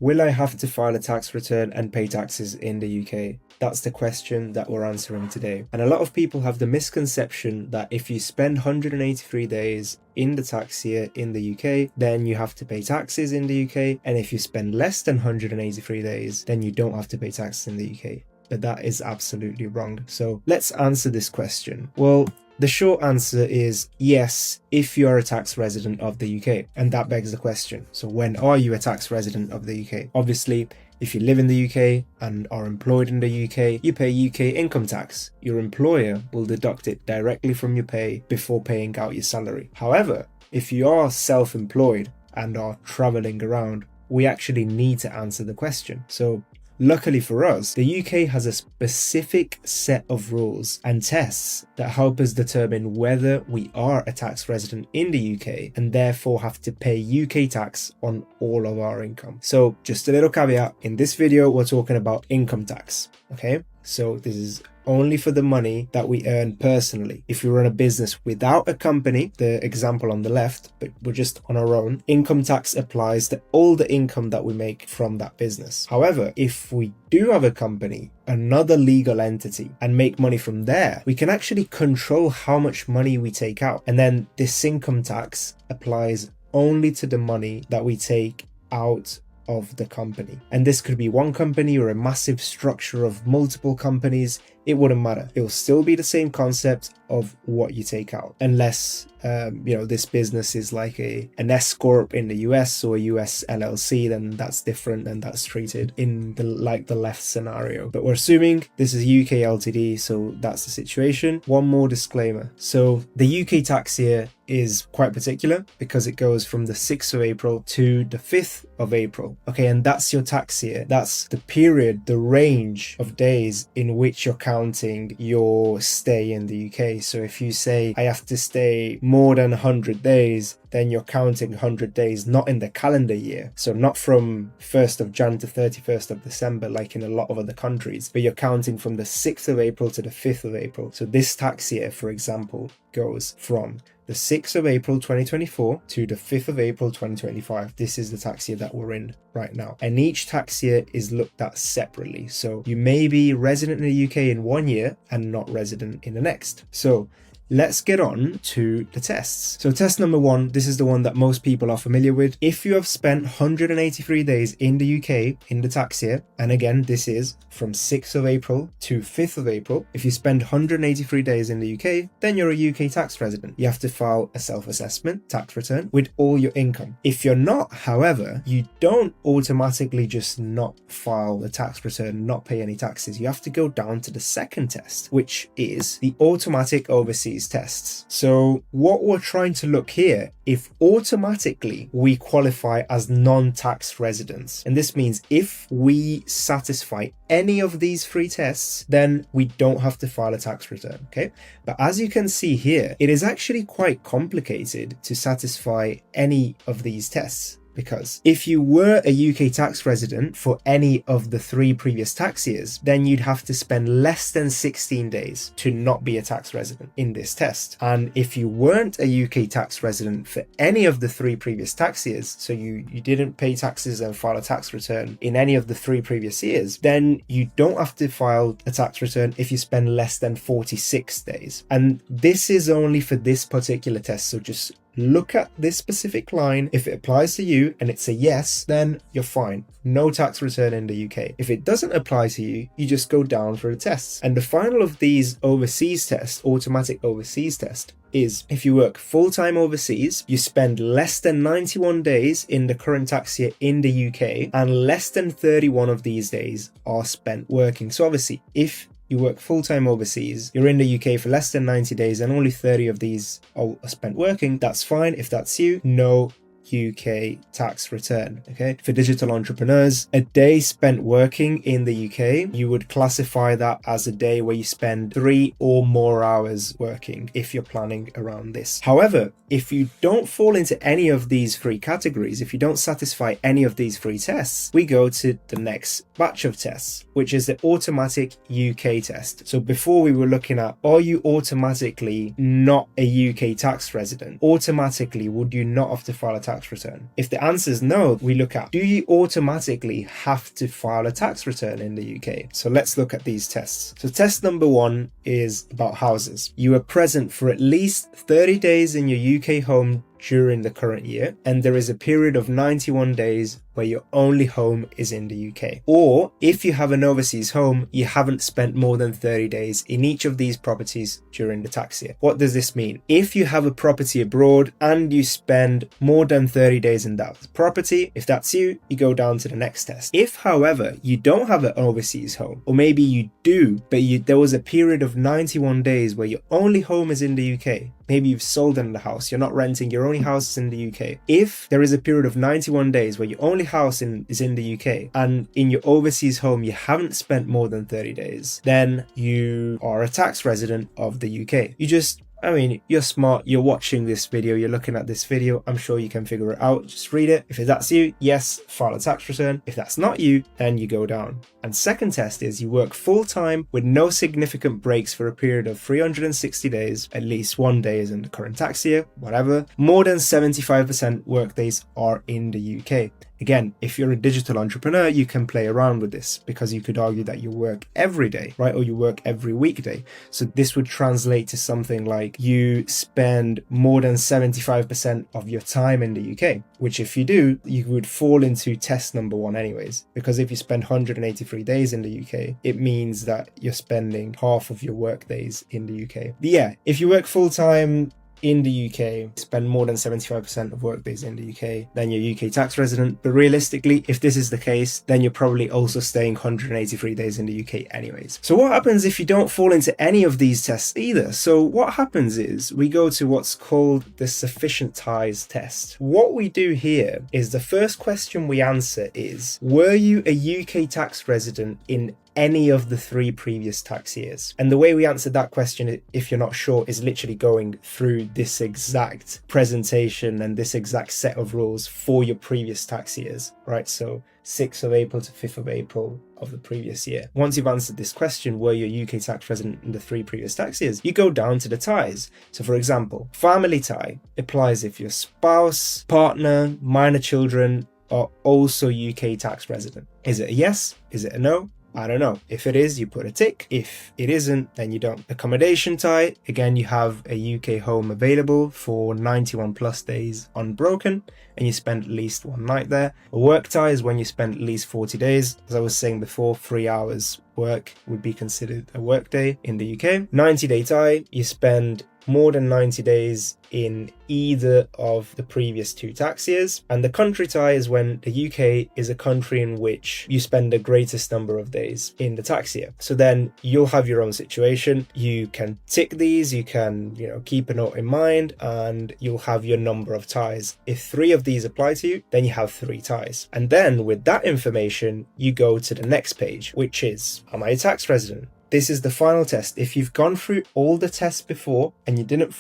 Will I have to file a tax return and pay taxes in the UK? That's the question that we're answering today. And a lot of people have the misconception that if you spend 183 days in the tax year in the UK, then you have to pay taxes in the UK. And if you spend less than 183 days, then you don't have to pay taxes in the UK. But that is absolutely wrong. So let's answer this question. Well, the short answer is yes, if you're a tax resident of the UK. And that begs the question. So when are you a tax resident of the UK? Obviously, if you live in the UK and are employed in the UK, you pay UK income tax. Your employer will deduct it directly from your pay before paying out your salary. However, if you are self-employed and are traveling around, we actually need to answer the question. So luckily for us, the UK has a specific set of rules and tests that help us determine whether we are a tax resident in the UK and therefore have to pay UK tax on all of our income. So just a little caveat, in this video we're talking about income tax, okay? So this is only for the money that we earn personally. If you run a business without a company, the example on the left, but we're just on our own, income tax applies to all the income that we make from that business. However, if we do have a company, another legal entity, and make money from there, we can actually control how much money we take out. And then this income tax applies only to the money that we take out of the company. And this could be one company or a massive structure of multiple companies. It wouldn't matter. It will still be the same concept of what you take out, unless this business is like an S corp in the US or a US LLC, then that's different and that's treated in the left scenario. But we're assuming this is UK Ltd, so that's the situation. One more disclaimer. So the UK tax year is quite particular because it goes from the 6th of April to the 5th of April. Okay, and that's your tax year. That's the period, the range of days in which you're counting your stay in the UK. So if you say I have to stay more than 100 days, then you're counting 100 days not in the calendar year. So not from 1st of Jan to 31st of December like in a lot of other countries, but you're counting from the 6th of April to the 5th of April. So this tax year, for example, goes from the 6th of April 2024 to the 5th of April 2025. This is the tax year that we're in right now. And each tax year is looked at separately. So you may be resident in the UK in one year and not resident in the next. So let's get on to the tests. So test number 1, this is the one that most people are familiar with. If you have spent 183 days in the UK in the tax year, and again, this is from 6th of April to 5th of April. If you spend 183 days in the UK, then you're a UK tax resident. You have to file a self-assessment tax return with all your income. If you're not, however, you don't automatically just not file the tax return, not pay any taxes. You have to go down to the second test, which is the automatic overseas tests. So what we're trying to look here, if automatically we qualify as non-tax residents, and this means if we satisfy any of these 3 tests, then we don't have to file a tax return, okay? But as you can see here, it is actually quite complicated to satisfy any of these tests. Because if you were a UK tax resident for any of the 3 previous tax years, then you'd have to spend less than 16 days to not be a tax resident in this test. And if you weren't a UK tax resident for any of the 3 previous tax years, so you didn't pay taxes and file a tax return in any of the 3 previous years, then you don't have to file a tax return if you spend less than 46 days. And this is only for this particular test, so just look at this specific line. If it applies to you and it's a yes, then you're fine. No tax return in the UK. If it doesn't apply to you, you just go down for the tests. And the final of these overseas tests, automatic overseas test, is if you work full-time overseas, you spend less than 91 days in the current tax year in the UK, and less than 31 of these days are spent working. So obviously, if you work full-time overseas, you're in the UK for less than 90 days and only 30 of these are spent working, that's fine. If that's you, no UK tax return. Okay, for digital entrepreneurs, a day spent working in the UK, you would classify that as a day where you spend 3 or more hours working if you're planning around this. However, if you don't fall into any of these 3 categories, if you don't satisfy any of these 3 tests, we go to the next batch of tests, which is the automatic UK test. So before we were looking at, are you automatically not a UK tax resident? Automatically, would you not have to file a tax tax return? If the answer is no, we look at, do you automatically have to file a tax return in the UK? So let's look at these tests. So test number 1 is about houses. You are present for at least 30 days in your UK home during the current year, and there is a period of 91 days where your only home is in the UK. Or if you have an overseas home, you haven't spent more than 30 days in each of these properties during the tax year. What does this mean? If you have a property abroad and you spend more than 30 days in that property, if that's you, you go down to the next test. If, however, you don't have an overseas home, or maybe you do, but there was a period of 91 days where your only home is in the UK, maybe you've sold another house, you're not renting, your only house is in the UK. If there is a period of 91 days where your only house is in the UK, and in your overseas home you haven't spent more than 30 days, then you are a tax resident of the UK. You're smart, you're watching this video, you're looking at this video, I'm sure you can figure it out. Just read it. If that's you, yes, file a tax return. If that's not you, then you go down. And second test is you work full-time with no significant breaks for a period of 360 days, at least 1 day is in the current tax year, whatever. More than 75% work days are in the UK. Again, if you're a digital entrepreneur, you can play around with this because you could argue that you work every day, right? Or you work every weekday. So this would translate to something like you spend more than 75% of your time in the UK, which if you do, you would fall into test number 1 anyways. Because if you spend 183 days in the UK, it means that you're spending half of your work days in the UK. But yeah, if you work full time in the UK, spend more than 75% of work days in the UK, then you're UK tax resident. But realistically, if this is the case, then you're probably also staying 183 days in the UK anyways. So what happens if you don't fall into any of these tests either? So what happens is we go to what's called the sufficient ties test. What we do here is the first question we answer is, were you a UK tax resident in any of the 3 previous tax years? And the way we answer that question, if you're not sure, is literally going through this exact presentation and this exact set of rules for your previous tax years, right? So 6th of April to 5th of April of the previous year. Once you've answered this question, were you a UK tax resident in the 3 previous tax years, you go down to the ties. So for example, family tie applies if your spouse, partner, minor children are also UK tax resident. Is it a yes? Is it a no? I don't know. If it is, you put a tick. If it isn't, then you don't. Accommodation tie, again, you have a UK home available for 91 plus days unbroken, and you spend at least 1 night there. A work tie is when you spend at least 40 days. As I was saying before, 3 hours work would be considered a work day in the UK. 90-day tie, you spend more than 90 days in either of the previous 2 tax years. And the country tie is when the UK is a country in which you spend the greatest number of days in the tax year. So then you'll have your own situation. You can tick these, you can, keep a note in mind, and you'll have your number of ties. If 3 of these apply to you, then you have 3 ties. And then with that information, you go to the next page, which is, am I a tax resident? This is the final test. If you've gone through all the tests before and you didn't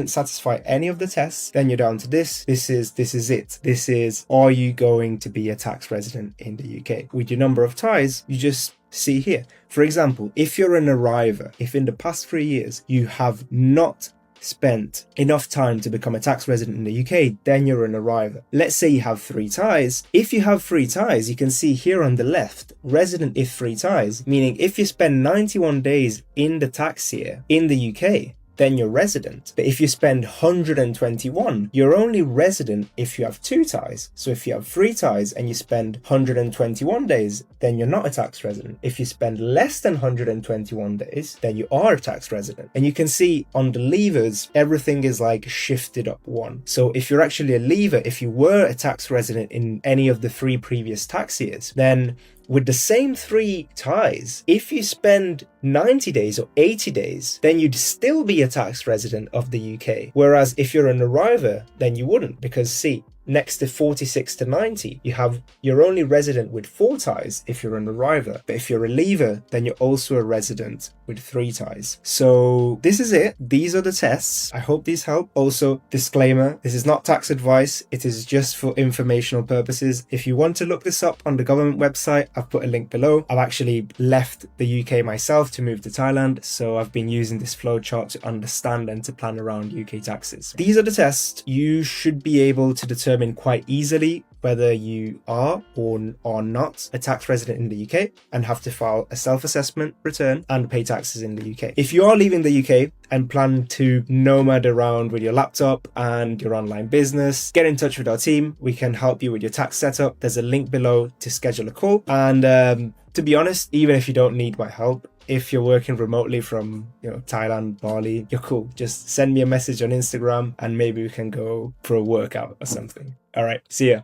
satisfy any of the tests, then you're down to this. This is it. This is, are you going to be a tax resident in the UK? With your number of ties, you just see here. For example, if you're an arriver, if in the past 3 years you have not spent enough time to become a tax resident in the UK, then you're an arriver. Let's say you have 3 ties. If you have 3 ties, you can see here on the left, resident if 3 ties, meaning if you spend 91 days in the tax year in the UK, then you're resident. But if you spend 121, you're only resident if you have 2 ties. So if you have 3 ties and you spend 121 days, then you're not a tax resident. If you spend less than 121 days, then you are a tax resident. And you can see on the levers, everything is like shifted up 1. So if you're actually a lever, if you were a tax resident in any of the 3 previous tax years, then with the same 3 ties, if you spend 90 days or 80 days, then you'd still be a tax resident of the UK. Whereas if you're an arriver, then you wouldn't, because see, next to 46 to 90, you're only resident with 4 ties if you're an arriver. But if you're a leaver, then you're also a resident with 3 ties. So this is it. These are the tests. I hope these help. Also, disclaimer, this is not tax advice. It is just for informational purposes. If you want to look this up on the government website, I've put a link below. I've actually left the UK myself to move to Thailand, so I've been using this flowchart to understand and to plan around UK taxes. These are the tests. You should be able to determine determine quite easily whether you are or are not a tax resident in the UK and have to file a self-assessment return and pay taxes in the UK. If you are leaving the UK and plan to nomad around with your laptop and your online business, get in touch with our team. We can help you with your tax setup. There's a link below to schedule a call. And to be honest, even if you don't need my help, if you're working remotely from Thailand, Bali, you're cool. Just send me a message on Instagram and maybe we can go for a workout or something. All right, see ya.